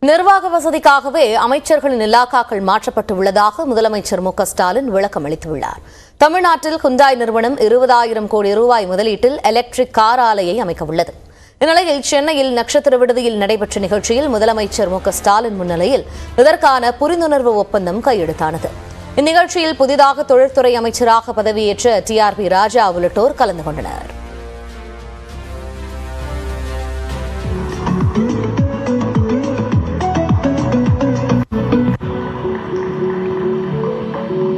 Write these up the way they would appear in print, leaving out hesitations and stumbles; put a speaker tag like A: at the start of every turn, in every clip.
A: நிர்வாக வசதிக்காகவே அமைச்சர்களின் இலாக்காக்கள் மாற்றப்பட்டுள்ளதாக முதலமைச்சர் மு க ஸ்டாலின் விளக்கம் அளித்துள்ளார். தமிழ்நாட்டில் ஹுண்டாய் நிறுவனம் 20,000 கோடி ரூபாய் முதலீட்டில் எலக்ட்ரிக் கார் ஆலையை அமைக்க உள்ளது. இந்நிலையில் சென்னையில் நட்சத்திர விடுதியில் நடைபெற்ற நிகழ்ச்சியில் முதலமைச்சர் மு க ஸ்டாலின் முன்னிலையில் இதற்கான புரிந்துணர்வு ஒப்பந்தம் கையெழுத்தானது. இந்நிகழ்ச்சியில் புதிதாக தொழில்துறை அமைச்சராக பதவியேற்ற TRP ராஜா உள்ளிட்டோர் கலந்து கொண்டனர்.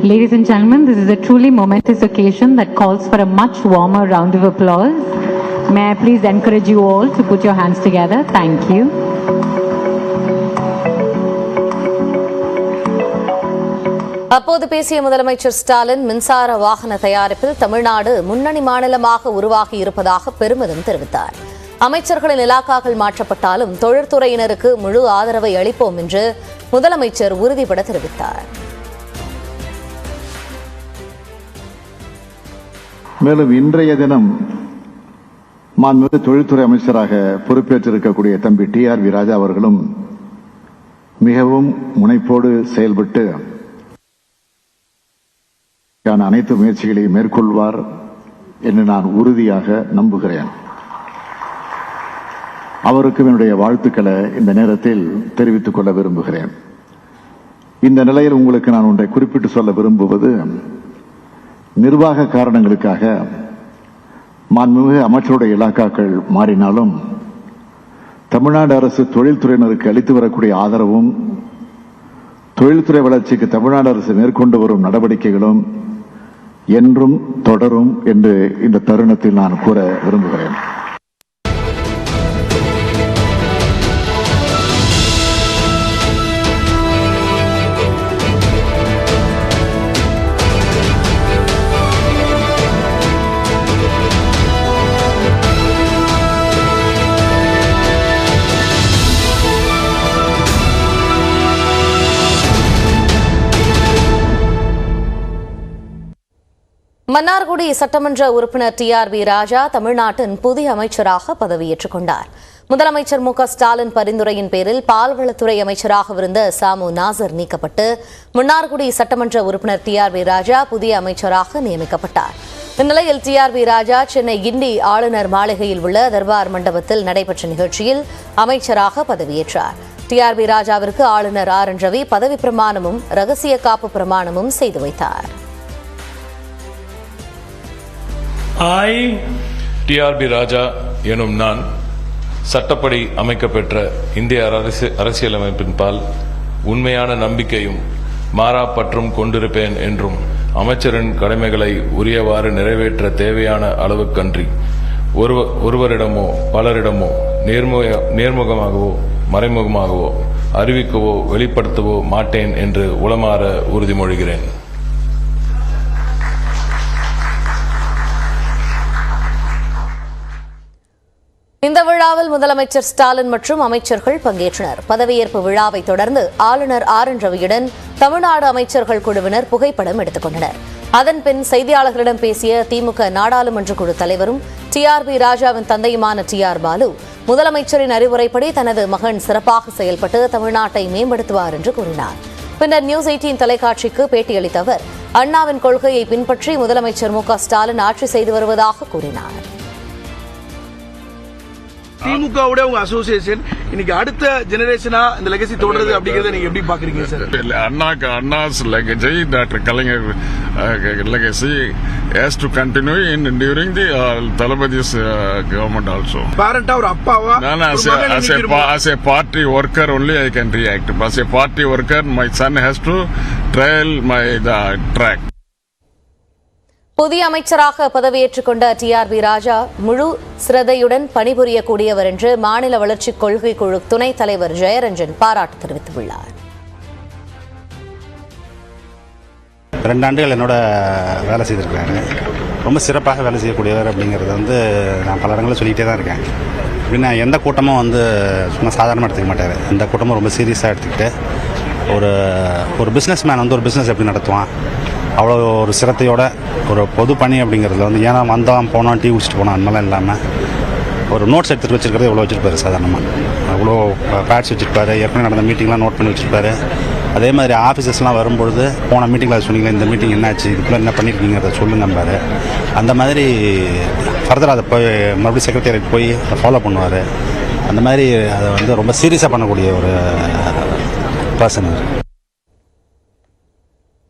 B: Ladies and gentlemen, this is a truly momentous occasion that calls for a much warmer round of applause. May I please encourage you all to put your hands together. Thank you.
A: அப்போது பேசிய முதலமைச்சர் ஸ்டாலின் மின்சார வாகன தயாரிப்பில் தமிழ்நாடு முன்னணி மாநிலமாக உருவாகி இருப்பதாக பெருமிதம் தெரிவித்தார். அமைச்சர்களின் இலாக்காக்கள் மாற்றப்பட்டாலும் தொழிற்துறையினருக்கு முழு ஆதரவை அளிப்போம் என்று முதலமைச்சர் உறுதிபட தெரிவித்தார்.
C: மேலும் இன்றைய தினம் மாண்புமிகு தொழில்துறை அமைச்சராக பொறுப்பேற்றிருக்கக்கூடிய தம்பி TRP ராஜா அவர்களும் மிகவும் முனைப்போடு செயல்பட்டு அனைத்து முயற்சிகளையும் மேற்கொள்வார் என்று நான் உறுதியாக நம்புகிறேன். அவருக்கும் என்னுடைய வாழ்த்துக்களை இந்த நேரத்தில் தெரிவித்துக் கொள்ள விரும்புகிறேன். இந்த நிலையில் உங்களுக்கு நான் ஒன்றை குறிப்பிட்டு சொல்ல விரும்புவது, நிர்வாக காரணங்களுக்காக மாண்புமிகு அமைச்சருடைய இலாக்காக்கள் மாறினாலும் தமிழ்நாடு அரசு தொழில்துறையினருக்கு அளித்து வரக்கூடிய ஆதரவும் தொழில்துறை வளர்ச்சிக்கு தமிழ்நாடு அரசு மேற்கொண்டு வரும் நடவடிக்கைகளும் என்றும் தொடரும் என்று இந்த தருணத்தில் நான் கூற விரும்புகிறேன்.
A: மன்னார்குடி சட்டமன்ற உறுப்பினர் TRP ராஜா தமிழ்நாட்டின் புதிய அமைச்சராக பதவியேற்றுக் கொண்டார். முதலமைச்சர் மு க ஸ்டாலின் பரிந்துரையின் பேரில் பால்வளத்துறை அமைச்சராக இருந்த சாமு நாசர் நீக்கப்பட்டு மன்னார்குடி சட்டமன்ற உறுப்பினர் TRP ராஜா புதிய அமைச்சராக நியமிக்கப்பட்டார். இந்நிலையில் TRP ராஜா சென்னை கிண்டி ஆளுநர் மாளிகையில் உள்ள தர்பார் மண்டபத்தில் நடைபெற்ற நிகழ்ச்சியில் அமைச்சராக பதவியேற்றார். TRP ராஜாவிற்கு ஆளுநர் RN ரவி பதவி பிரமாணமும் ரகசிய காப்பு பிரமாணமும் செய்து வைத்தார்.
D: TRP ராஜா எனும் நான் சட்டப்படி அமைக்கப்பெற்ற இந்திய அரசியலமைப்பின் பால் உண்மையான நம்பிக்கையும் மாறாப்பற்றும் கொண்டிருப்பேன் என்றும் அமைச்சரின் கடமைகளை உரியவாறு நிறைவேற்ற தேவையான அளவுக்கன்றி ஒருவரிடமோ பலரிடமோ நேர்முகமாகவோ மறைமுகமாகவோ அறிவிக்கவோ வெளிப்படுத்தவோ மாட்டேன் என்று உளமாற உறுதிமொழிகிறேன்.
A: இந்த விழாவில் முதலமைச்சர் ஸ்டாலின் மற்றும் அமைச்சர்கள் பங்கேற்றனர். பதவியேற்பு விழாவை தொடர்ந்து ஆளுநர் RN ரவியுடன் தமிழ்நாடு அமைச்சர்கள் குழுவினர் புகைப்படம் எடுத்துக் கொண்டனர். அதன்பின் செய்தியாளர்களிடம் பேசிய திமுக நாடாளுமன்ற குழு தலைவரும் TRP ராஜாவின் தந்தையுமான TR பாலு முதலமைச்சரின் அறிவுரைப்படி தனது மகன் சிறப்பாக செயல்பட்டு தமிழ்நாட்டை மேம்படுத்துவார் என்று கூறினார். பின்னர் நியூஸ் 18 தொலைக்காட்சிக்கு பேட்டியளித்த அவர் அண்ணாவின் கொள்கையை பின்பற்றி முதலமைச்சர் மு க ஸ்டாலின் ஆட்சி செய்து வருவதாக கூறினார்.
E: திமுகவோட உங்க அசோசியேஷன் இன்னைக்கு அடுத்த ஜெனரேஷனா இந்த லெகசி தொடருது அப்படிங்கறத நீங்க எப்படி பாக்குறீங்க sir?
F: Anna's legacy doctor Kalaignar legacy has to continue during the Talabadi's government also.
E: Parent or appawa?
F: As a party worker only I can react. As a party worker, my son has to trial the track.
A: புதிய அமைச்சராக பதவியேற்றுக் கொண்ட TRP ராஜா முழு சிரத்தையுடன் பணிபுரியக்கூடியவர் என்று மாநில வளர்ச்சிக் கொள்கை குழு துணைத் தலைவர் ஜெயரஞ்சன் பாராட்டு தெரிவித்துள்ளார்.
G: 2 ஆண்டுகள் என்னோட வேலை செய்திருக்காரு. ரொம்ப சிறப்பாக வேலை செய்யக்கூடியவர் அப்படிங்கிறது நான் பல இடங்களில் சொல்லிகிட்டே தான் இருக்கேன். அப்படின்னா எந்த கூட்டமும் சும்மா சாதாரணமாக எடுத்துக்க மாட்டார். எந்த கூட்டமும் ரொம்ப சீரியஸாக எடுத்துக்கிட்டு ஒரு பிஸ்னஸ் மேன் ஒரு பிஸ்னஸ் எப்படி நடத்துவான், அவ்வளோ ஒரு சிரத்தையோட ஒரு பொது பணி அப்படிங்கிறதுல ஏன்னா வந்தோம் போனோம் டீ குடிச்சிட்டு போனோம் அந்த மாதிரிலாம் இல்லாமல் ஒரு நோட்ஸ் எடுத்துகிட்டு வச்சிருக்கிறது எவ்வளோ வச்சுருப்பாரு சாதாரணமாக, அவ்வளோ பேட்ஸ் வச்சுருப்பாரு, ஏற்கனவே நடந்த மீட்டிங்லாம் நோட் பண்ணி வச்சுருப்பாரு. அதே மாதிரி ஆஃபீஸர்ஸ்லாம் வரும்பொழுது போன மீட்டிங்கில் சொன்னீங்களா இந்த மீட்டிங் என்னாச்சு, இதுக்குள்ளே என்ன பண்ணியிருக்கீங்கிறத சொல்லுங்கம்பாரு. அந்த மாதிரி ஃபர்தர் அதை போய் மறுபடியும் செக்ரட்டேரியட் போய் அதை ஃபாலோ பண்ணுவார். அந்த மாதிரி அதை வந்து ரொம்ப சீரியஸாக பண்ணக்கூடிய ஒரு பர்சன்.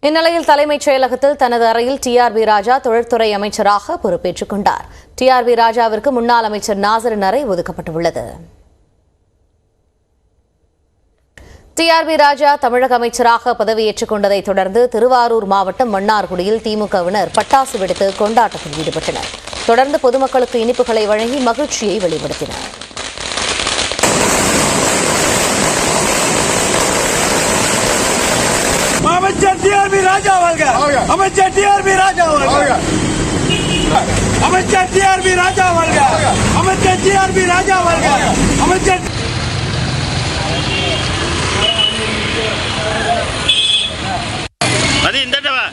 A: இந்நிலையில் தலைமைச் செயலகத்தில் தனது அறையில் டிஆர்பி ராஜா தொழில்துறை அமைச்சராக பொறுப்பேற்றுக் கொண்டார். டிஆர்பி ராஜாவிற்கு முன்னாள் அமைச்சர் நாசரின் அறை ஒதுக்கப்பட்டுள்ளது. டிஆர்பி ராஜா தமிழக அமைச்சராக பதவியேற்றுக் கொண்டதை தொடர்ந்து திருவாரூர் மாவட்டம் மன்னார்குடியில் திமுகவினர் பட்டாசு வெடித்து கொண்டாட்டத்தில் ஈடுபட்டனர். தொடர்ந்து பொதுமக்களுக்கு இனிப்புகளை வழங்கி மகிழ்ச்சியை வெளிப்படுத்தினர்.
E: அமைச்சர் டிஆர்பி ராஜா வாழ்க! அமைச்சர் டிஆர்பி ராஜா வாழ்க! அமைச்சர் டிஆர்பி ராஜா வாழ்க! அமைச்சர் டிஆர்பி ராஜா வாழ்க! அமைச்சர்
H: அது இந்தடவா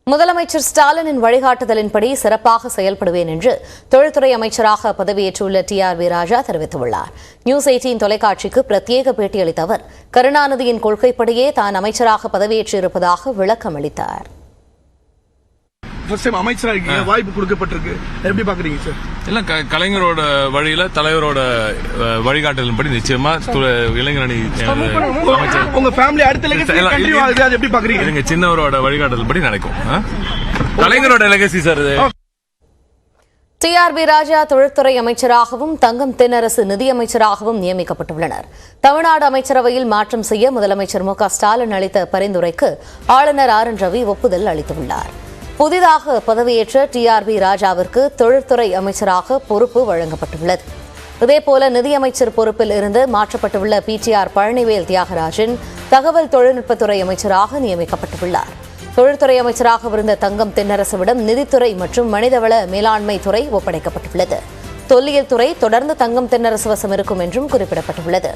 A: முதலமைச்சர் ஸ்டாலினின் வழிகாட்டுதலின்படி சிறப்பாக செயல்படுவேன் என்று தொழில்துறை அமைச்சராக பதவியேற்றுள்ள டிஆர்பி ராஜா தெரிவித்துள்ளார். நியூஸ் 18 தொலைக்காட்சிக்கு பிரத்யேக பேட்டியளித்த அவர் கருணாநிதியின் கொள்கைப்படியே தான் அமைச்சராக பதவியேற்றிருப்பதாக விளக்கம் அளித்தார்.
E: அமைச்சரா இருக்கீங்க, வாய்ப்பு கொடுக்கப்பட்டிருக்கு, எப்படி பாக்குறீங்க சார்?
D: எல்லாம் கலைஞரோட வழியில தலைவரோட வழிகாட்டலின்படி நிச்சயமா இளைஞரணி
E: உங்க ஃபேமிலி அடுத்த லெகசி கண்டினியூ ஆகுது, அது எப்படி பாக்குறீங்க?
D: எங்க சின்னவரோட வழிகாட்டலின்படி நடக்கும். கலைஞரோட லெகசி சார் இது.
A: டிஆர்பி ராஜா தொழில்துறை அமைச்சராகவும் தங்கம் தென்னரசு நிதியமைச்சராகவும் நியமிக்கப்பட்டுள்ளனர். தமிழ்நாடு அமைச்சரவையில் மாற்றம் செய்ய முதலமைச்சர் மு.க. ஸ்டாலின் அளித்த பரிந்துரைக்கு ஆளுநர் ஆர்.என். ரவி ஒப்புதல் அளித்துள்ளார். புதிதாக பதவியேற்ற டிஆர்பி ராஜாவிற்கு தொழில்துறை அமைச்சராக பொறுப்பு வழங்கப்பட்டுள்ளது. இதேபோல நிதியமைச்சர் பொறுப்பில் இருந்து மாற்றப்பட்டுள்ள பிடிஆர் பழனிவேல் தியாகராஜன் தகவல் தொழில்நுட்பத்துறை அமைச்சராக நியமிக்கப்பட்டுள்ளார். தொழில்துறை அமைச்சராக இருந்த தங்கம் தென்னரசுவிடம் நிதித்துறை மற்றும் மனிதவள மேலாண்மை துறை ஒப்படைக்கப்பட்டுள்ளது. தொல்லியல் துறை தொடர்ந்து தங்கம் தென்னரசு வசம் இருக்கும் என்றும் குறிப்பிடப்பட்டுள்ளது.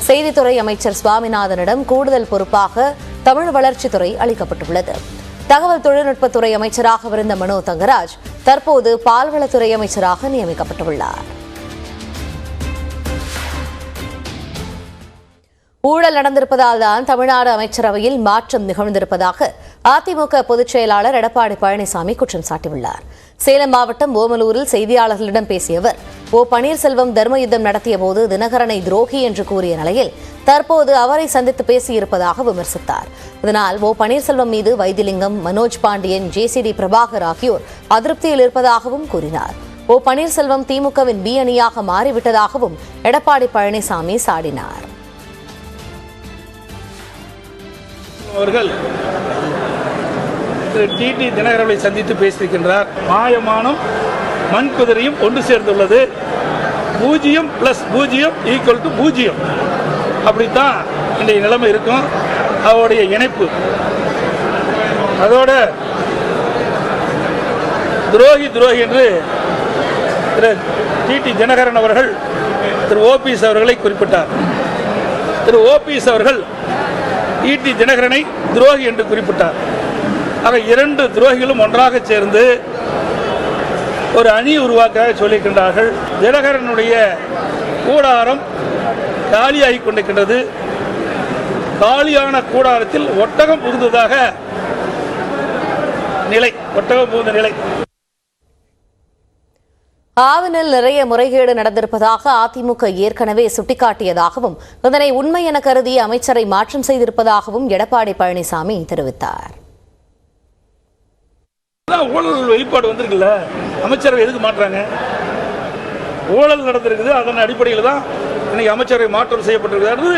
A: செய்தித்துறை அமைச்சர் சுவாமிநாதனிடம் கூடுதல் பொறுப்பாக தமிழ் வளர்ச்சித்துறை அளிக்கப்பட்டுள்ளது. தகவல் தொழில்நுட்பத்துறை அமைச்சராக இருந்த மனோ தங்கராஜ் தற்போது பால்வளத்துறை அமைச்சராக நியமிக்கப்பட்டுள்ளார். ஊழல் நடந்திருப்பதால் தான் தமிழ்நாடு அமைச்சரவையில் மாற்றம் நிகழ்ந்திருப்பதாக அதிமுக பொதுச் செயலாளர் எடப்பாடி பழனிசாமி குற்றம் சாட்டியுள்ளார். சேலம் மாவட்டம் ஓமலூரில் செய்தியாளர்களிடம் பேசிய அவர் ஓ பன்னீர்செல்வம் தர்ம யுத்தம் நடத்திய போது தினகரனை துரோகி என்று கூறிய நிலையில் தற்போது அவரை சந்தித்து பேசியிருப்பதாக விமர்சித்தார். இதனால் ஓ பன்னீர்செல்வம் மீது வைத்திலிங்கம், மனோஜ் பாண்டியன், ஜேசிடி பிரபாகர் ஆகியோர் அதிருப்தியில் இருப்பதாகவும் கூறினார். ஓ பன்னீர்செல்வம் திமுகவின் பி அணியாக மாறிவிட்டதாகவும் எடப்பாடி பழனிசாமி சாடினார்.
I: அவர்கள் திரு டிடி தினகரனை சந்தித்து பேசியிருக்கின்றார். மாயமானம் மண் குதிரையும் ஒன்று சேர்ந்துள்ளது. 0 + 0 = 0. அப்படித்தான் இன்றைய நிலைமை இருக்கும். அவருடைய இணைப்பு அதோட துரோகி என்று திரு டிடி தினகரன் அவர்கள் திரு ஓபிஎஸ் அவர்களை குறிப்பிட்டார். திரு ஓபிஎஸ் அவர்கள் டிடி தினகரனை துரோகி என்று குறிப்பிட்டார். ஆக 2 துரோகிகளும் ஒன்றாக சேர்ந்து ஒரு அணி உருவாக்க சொல்லியிருக்கின்றார்கள். தினகரனுடைய கூடாரம் காலியாகி கொண்டிருக்கின்றது. காலியான கூடாரத்தில் ஒட்டகம் புகுந்ததாக ஒட்டகம் புகுந்த நிலை.
A: ஆவினில் நிறைய முறைகேடு நடந்திருப்பதாக அதிமுக ஏற்கனவே சுட்டிக்காட்டியதாகவும் இதனை உண்மை என கருதி அமைச்சரை மாற்றம் செய்திருப்பதாகவும் எடப்பாடி பழனிசாமி தெரிவித்தார்.
I: ஊழல் வெளிப்பாடு வந்திருக்குல்ல, அமைச்சரவை எதுக்கு மாற்றாங்க? ஊழல் நடந்திருக்குது. அதன் அடிப்படையில் தான் இன்னைக்கு அமைச்சரவை மாற்றம் செய்யப்பட்டிருக்கிறது.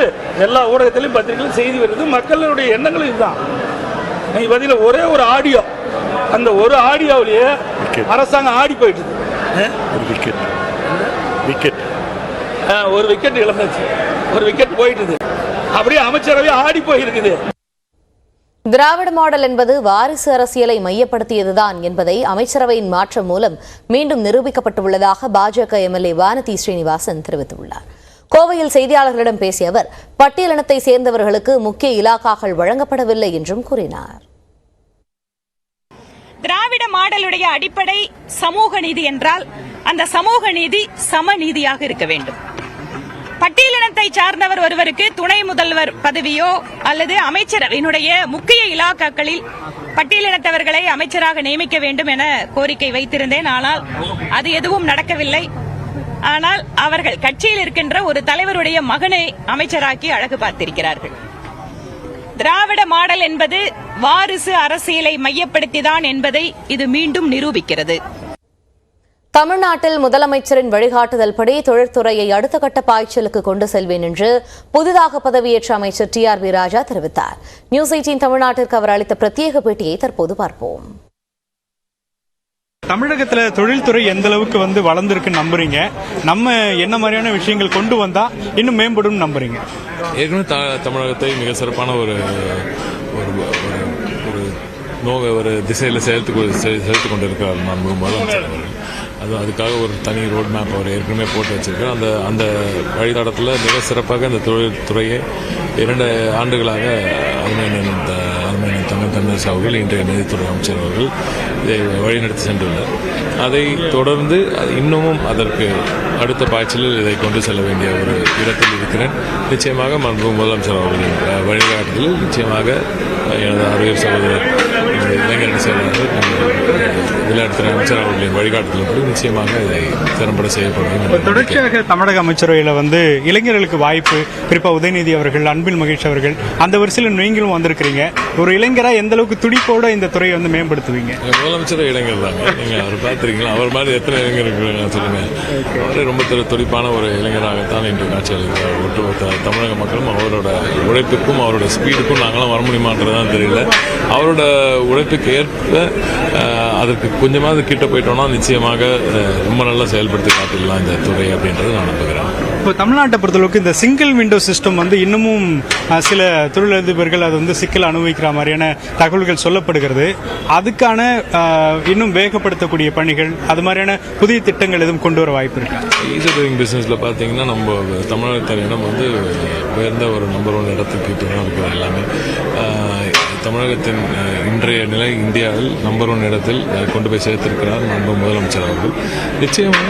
I: எல்லா ஊடகத்திலும் பத்திரிகையிலும் செய்தி வருது. மக்களுடைய எண்ணங்கள் இதுதான். இன்னைக்கு பதில ஒரே ஒரு ஆடியோ, அந்த ஒரு ஆடியோவிலேயே அரசாங்கம் ஆடி போயிட்டு ஒரு விக்கெட் இழந்துச்சு. ஒரு விக்கெட் போயிட்டு அப்படியே அமைச்சரவை ஆடி போயிருக்குது.
A: திராவிட மாடல் என்பது வாரிசு அரசியலை மையப்படுத்தியதுதான் என்பதை அமைச்சரவையின் மாற்றம் மூலம் மீண்டும் நிரூபிக்கப்பட்டுள்ளதாக பாஜக எம்எல்ஏ வானதி ஸ்ரீனிவாசன் தெரிவித்துள்ளார். கோவையில் செய்தியாளர்களிடம் பேசிய அவர் பட்டியலினத்தை சேர்ந்தவர்களுக்கு முக்கிய இலாக்காக்கள் வழங்கப்படவில்லை என்றும் கூறினார்.
H: திராவிட மாடலுடைய அடிப்படை சமூக நீதி என்றால் அந்த சமூக நீதி சமநீதியாக இருக்க வேண்டும். பட்டியலினத்தை சார்ந்தவர் ஒருவருக்கு துணை முதல்வர் பதவியோ அல்லது அமைச்சரவையினுடைய முக்கிய இலாக்காக்களில் பட்டியலினத்தவர்களை அமைச்சராக நியமிக்க வேண்டும் என கோரிக்கை வைத்திருந்தேன். ஆனால் அது எதுவும் நடக்கவில்லை. ஆனால் அவர்கள் கட்சியில் இருக்கின்ற ஒரு தலைவருடைய மகனை அமைச்சராக்கி அழகு பார்த்திருக்கிறார்கள். திராவிட மாடல் என்பது வாரிசு அரசியலை மையப்படுத்திதான் என்பதை இது மீண்டும் நிரூபிக்கிறது.
A: தமிழ்நாட்டில் முதலமைச்சரின் வழிகாட்டுதல்படி தொழில்துறையை அடுத்த கட்ட பாய்ச்சலுக்கு கொண்டு செல்வேன் என்று புதிதாக பதவியேற்ற அமைச்சர் TRB ராஜா தெரிவித்தார். நியூஸ் 18 தமிழ்நாட்டிற்கு அவர் அளித்த பிரத்யேக பேட்டியை தற்போது பார்ப்போம்.
J: தமிழகத்துல தொழில்துறை எந்த அளவுக்கு வளர்ந்துருக்கு நம்புறீங்க? நம்ம என்ன மாதிரியான விஷயங்கள் கொண்டு வந்தா இன்னும் மேம்படும் நம்புறீங்க?
D: ஏற்கனவே தமிழகத்தை மிக சிறப்பான ஒரு திசையில் செலுத்திக் கொண்டிருக்கிறார் முதலமைச்சர் அவர்கள். அதுக்காக ஒரு தனி ரோட் மேப் அவர் ஏற்கனவே போட்டு வச்சிருக்கார். அந்த வழித்தடத்தில் மிக சிறப்பாக இந்த தொழில்துறையை 2 ஆண்டுகளாக தங்கத்தமிழ் அவர்கள் இன்றைய நிதித்துறை அமைச்சர் அவர்கள் இதை வழிநடத்தி சென்றுள்ளார். அதை தொடர்ந்து இன்னமும் அதற்கு அடுத்த பாய்ச்சலில் இதை கொண்டு செல்ல வேண்டிய ஒரு இடத்தில் இருக்கிறேன். நிச்சயமாக முதலமைச்சர் அவர்களின் வழிகாட்டுதலில் நிச்சயமாக எனது அறிவியல் சகோதரர் இளைஞரணி செயலாளர் விளையாட்டுத்துறை அமைச்சர் அவர்களின் வழிகாட்டுதல் நிச்சயமாக இதை திறம்பட செய்யப்படும்.
J: தொடர்ச்சியாக தமிழக அமைச்சரவையில் இளைஞர்களுக்கு வாய்ப்பு, குறிப்பாக உதயநிதி அவர்கள், அன்பில் மகேஷ் அவர்கள், அந்த வரிசையில் நீங்களும் வந்திருக்கிறீங்க. ஒரு இளைஞரா எந்த அளவுக்கு துடிப்போட இந்த துறையை மேம்படுத்துவீங்க?
D: முதலமைச்சர் இளைஞர் தாங்க. நீங்க அவர் பார்த்திருக்கீங்களா? அவர் மாதிரி எத்தனை இளைஞர்கள் சொல்லுங்க. அவரே ரொம்ப துடிப்பான ஒரு இளைஞராகத்தான் இன்று காட்சி அளிக்கிறார். ஒட்டுமொத்த தமிழக மக்களும் அவரோட உழைப்புக்கும் அவரோட ஸ்பீடுக்கும் நாங்களாம் வர முடியுமான்றதான் தெரியல. அவரோட உழைப்புக்கு ஏற்ப அதற்கு கொஞ்சமாவது கிட்ட போயிட்டோம்னா நிச்சயமாக ரொம்ப நல்லா செயல்படுத்தி காட்டிடலாம் இந்த துறை அப்படின்றது நான் நம்புகிறேன்.
J: இப்போ தமிழ்நாட்டை பொறுத்தளவுக்கு இந்த சிங்கிள் விண்டோ சிஸ்டம் இன்னமும் சில தொழிலதிபர்கள் அது சிக்கல் அனுபவிக்கிற மாதிரியான தகவல்கள் சொல்லப்படுகிறது. அதுக்கான இன்னும் வேகப்படுத்தக்கூடிய பணிகள், அது மாதிரியான புதிய திட்டங்கள் எதுவும் கொண்டு வர வாய்ப்பு இருக்கு?
D: ஈஸ் ஆஃப் டூயிங் பிசினஸ்ல பாத்தீங்கன்னா நம்ம தமிழகத்தின் இடம் உயர்ந்த ஒரு நம்பர் 1 இடத்துக்கு தான் இருக்கிறது. எல்லாமே தமிழகத்தின் இன்றைய நிலை இந்தியாவில் நம்பர் 1 இடத்தில் கொண்டு போய் சேர்த்திருக்கிறார் நம்ம முதலமைச்சர் அவர்கள். நிச்சயமாக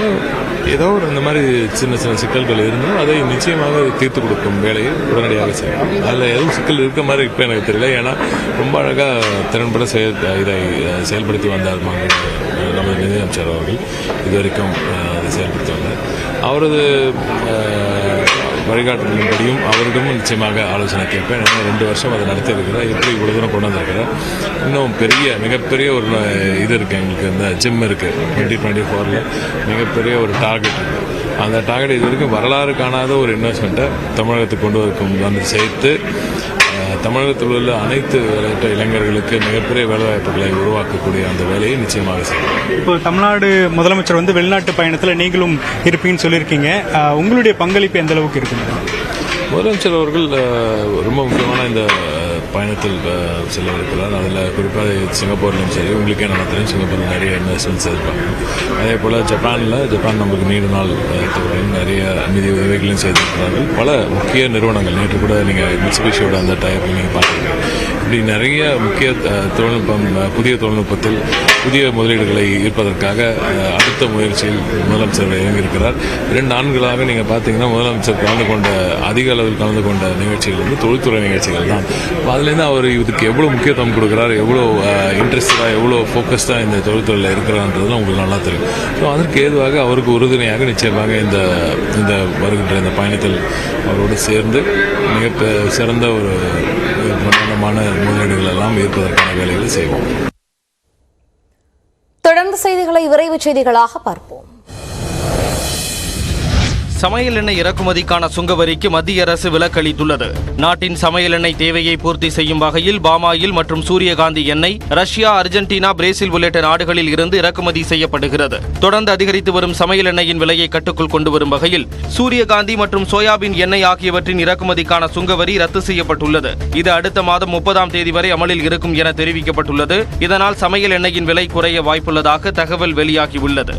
D: ஏதோ ஒரு இந்த மாதிரி சின்ன சின்ன சிக்கல்கள் இருந்தும் அதை நிச்சயமாக தீர்த்து கொடுக்கும் வேலையை உடனடியாக செய்யும். அதில் எதுவும் சிக்கல் இருக்க மாதிரி இப்போ எனக்கு தெரியல. ஏன்னா ரொம்ப அழகாக திறன்பட இதை செயல்படுத்தி வந்தார் நமது நிதியமைச்சர் அவர்கள். இதுவரைக்கும் அதை செயல்படுத்தி வந்தார். அவரது வழிகாட்டுதலின்படியும் அவரிடமும் நிச்சயமாக ஆலோசனை கேட்பேன். 2 வருஷம் அதை நடத்தியிருக்கிறார். எப்படி இவ்வளவு தூரம் கொண்டு வந்திருக்கிறார். இன்னும் மிகப்பெரிய ஒரு இது இருக்கு. எங்களுக்கு இந்த ஜிம் இருக்கு. 2024 மிகப்பெரிய ஒரு டார்கெட் இருக்கு. அந்த டார்கெட் இது வரைக்கும் வரலாறு காணாத ஒரு இன்வெஸ்ட்மெண்ட்டை தமிழகத்துக்கு கொண்டு சேர்த்து தமிழகத்தில் உள்ள அனைத்து இளைஞர்களுக்கு மிகப்பெரிய வேலைவாய்ப்புகளை உருவாக்கக்கூடிய அந்த வேலையை நிச்சயமாக செய்யும்.
J: இப்போ தமிழ்நாடு முதலமைச்சர் வெளிநாட்டு பயணத்தில் நீங்களும் இருப்பீங்கன்னு சொல்லியிருக்கீங்க. உங்களுடைய பங்களிப்பு எந்த அளவுக்கு இருக்குங்க?
D: முதலமைச்சர் அவர்கள் ரொம்ப முக்கியமான இந்த பயணத்தில் செல்ல இருக்கிறார். அதில் குறிப்பாக சிங்கப்பூர்லையும் சரி, உங்களுக்கே நான் தெரியும், சிங்கப்பூரில் நிறைய இன்வெஸ்ட்மெண்ட்ஸ் இருப்பாங்க. அதே போல் ஜப்பான் நமக்கு நீண்ட நாள் நிறைய நிதி உதவிகளையும் செய்திருக்கிறார்கள். பல முக்கிய நிறுவனங்கள், நேற்று கூட நீங்கள் மிட்சுபிஷியோட அந்த டைப்பில் நீங்கள் பார்த்துருக்கீங்க. இப்படி நிறைய முக்கிய புதிய தொழில்நுட்பத்தில் புதிய முதலீடுகளை ஈர்ப்பதற்காக அடுத்த முயற்சியில் முதலமைச்சர் இறங்கியிருக்கிறார். 2 ஆண்டுகளாக நீங்கள் பார்த்தீங்கன்னா முதலமைச்சர் அதிக அளவில் கலந்து கொண்ட நிகழ்ச்சிகள் தொழில்துறை நிகழ்ச்சிகள் தான். அதுலேருந்து அவர் இதுக்கு எவ்வளோ முக்கியத்துவம் கொடுக்குறார், எவ்வளோ இன்ட்ரெஸ்டாக, எவ்வளோ ஃபோக்கஸ்டாக இந்த தொழில்துறையில் இருக்கிறான்றதுலாம் உங்களுக்கு நல்லா தெரியும். ஸோ அதற்கு ஏதுவாக அவருக்கு உறுதுணையாக நிச்சயமாக இந்த வருகின்ற இந்த பயணத்தில் அவரோடு சேர்ந்து மிக சிறந்த ஒரு பிரமாண்டமான முதலீடுகள் எல்லாம் ஈர்ப்பதற்கான வேலைகளை செய்வோம்.
A: தொடர்ந்து செய்திகளை விரைவு செய்திகளாக பார்ப்போம்.
K: சமையல் எண்ணெய் இறக்குமதிக்கான சுங்கவரிக்கு மத்திய அரசு விலக்களித்துள்ளது. நாட்டின் சமையல் எண்ணெய் தேவையை பூர்த்தி செய்யும் வகையில் பாமாயில் மற்றும் சூரியகாந்தி எண்ணெய் ரஷ்யா, அர்ஜென்டினா, பிரேசில் உள்ளிட்ட நாடுகளில் இருந்து இறக்குமதி செய்யப்படுகிறது. தொடர்ந்து அதிகரித்து வரும் சமையல் எண்ணெயின் விலையை கட்டுக்குள் கொண்டு வரும் வகையில் சூரியகாந்தி மற்றும் சோயாபீன் எண்ணெய் ஆகியவற்றின் இறக்குமதிக்கான சுங்கவரி ரத்து செய்யப்பட்டுள்ளது. இது அடுத்த மாதம் 30ஆம் தேதி வரை அமலில் இருக்கும் என தெரிவிக்கப்பட்டுள்ளது. இதனால் சமையல் எண்ணெயின் விலை குறைய வாய்ப்புள்ளதாக தகவல் வெளியாகியுள்ளது.